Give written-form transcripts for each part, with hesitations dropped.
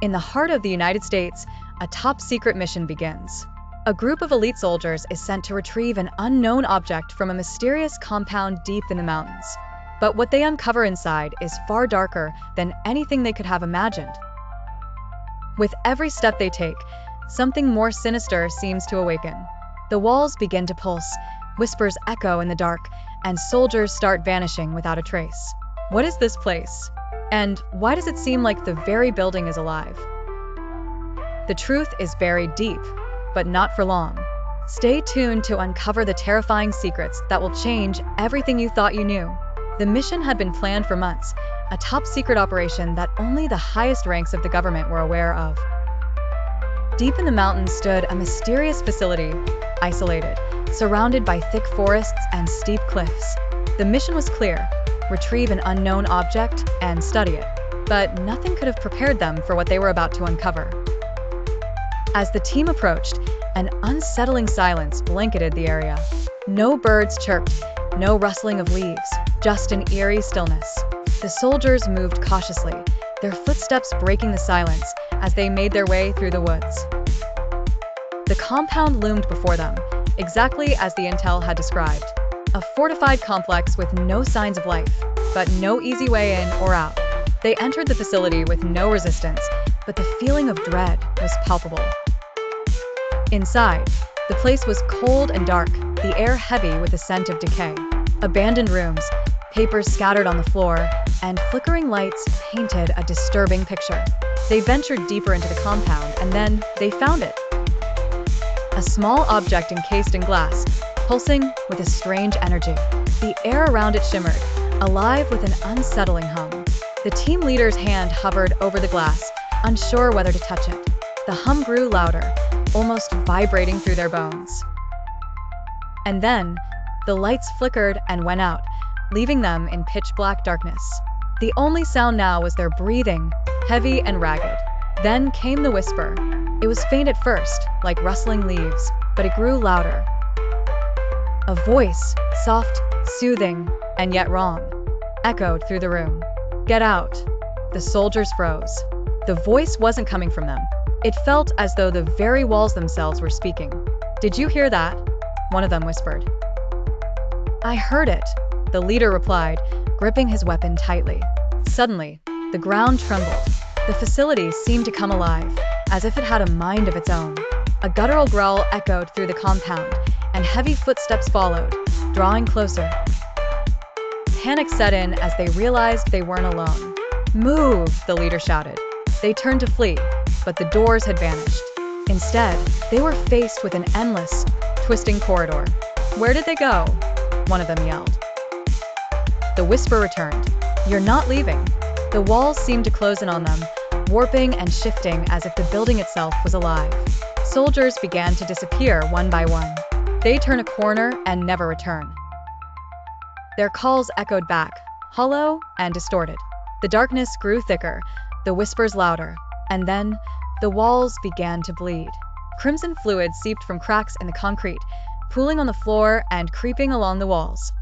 In the heart of the United States, a top-secret mission begins. A group of elite soldiers is sent to retrieve an unknown object from a mysterious compound deep in the mountains. But what they uncover inside is far darker than anything they could have imagined. With every step they take, something more sinister seems to awaken. The walls begin to pulse, whispers echo in the dark, and soldiers start vanishing without a trace. What is this place? And why does it seem like the very building is alive? The truth is buried deep, but not for long. Stay tuned to uncover the terrifying secrets that will change everything you thought you knew. The mission had been planned for months, a top-secret operation that only the highest ranks of the government were aware of. Deep in the mountains stood a mysterious facility, isolated, surrounded by thick forests and steep cliffs. The mission was clear: retrieve an unknown object and study it. But nothing could have prepared them for what they were about to uncover. As the team approached, an unsettling silence blanketed the area. No birds chirped, no rustling of leaves, just an eerie stillness. The soldiers moved cautiously, their footsteps breaking the silence as they made their way through the woods. The compound loomed before them, exactly as the intel had described. A fortified complex with no signs of life, but no easy way in or out. They entered the facility with no resistance, but the feeling of dread was palpable. Inside, the place was cold and dark, the air heavy with the scent of decay. Abandoned rooms, papers scattered on the floor, and flickering lights painted a disturbing picture. They ventured deeper into the compound, and then they found it. A small object encased in glass, pulsing with a strange energy. The air around it shimmered, alive with an unsettling hum. The team leader's hand hovered over the glass, unsure whether to touch it. The hum grew louder, almost vibrating through their bones. And then, the lights flickered and went out, leaving them in pitch-black darkness. The only sound now was their breathing, heavy and ragged. Then came the whisper. It was faint at first, like rustling leaves, but it grew louder. A voice, soft, soothing, and yet wrong, echoed through the room. "Get out." The soldiers froze. The voice wasn't coming from them. It felt as though the very walls themselves were speaking. "Did you hear that?" one of them whispered. "I heard it," the leader replied, gripping his weapon tightly. Suddenly, the ground trembled. The facility seemed to come alive, as if it had a mind of its own. A guttural growl echoed through the compound, and heavy footsteps followed, drawing closer. Panic set in as they realized they weren't alone. "Move!" the leader shouted. They turned to flee, but the doors had vanished. Instead, they were faced with an endless, twisting corridor. "Where did they go?" one of them yelled. The whisper returned. "You're not leaving." The walls seemed to close in on them, warping and shifting as if the building itself was alive. Soldiers began to disappear one by one. They turn a corner and never return. Their calls echoed back, hollow and distorted. The darkness grew thicker, the whispers louder, and then the walls began to bleed. Crimson fluid seeped from cracks in the concrete, pooling on the floor and creeping along the walls.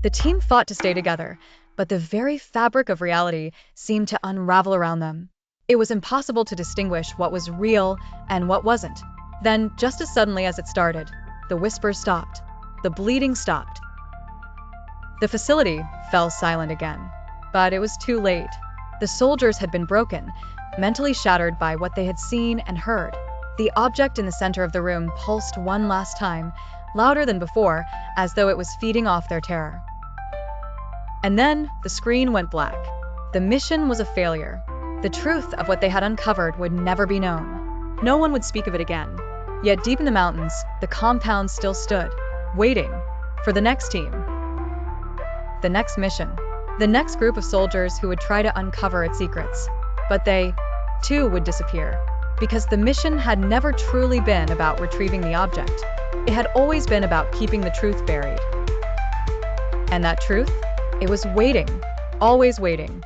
The team fought to stay together, but the very fabric of reality seemed to unravel around them. It was impossible to distinguish what was real and what wasn't. Then, just as suddenly as it started, the whispers stopped. The bleeding stopped. The facility fell silent again. But it was too late. The soldiers had been broken, mentally shattered by what they had seen and heard. The object in the center of the room pulsed one last time, louder than before, as though it was feeding off their terror. And then the screen went black. The mission was a failure. The truth of what they had uncovered would never be known. No one would speak of it again. Yet deep in the mountains, the compound still stood, waiting for the next team, the next mission, the next group of soldiers who would try to uncover its secrets. But they, too, would disappear, because the mission had never truly been about retrieving the object. It had always been about keeping the truth buried. And that truth? It was waiting, always waiting.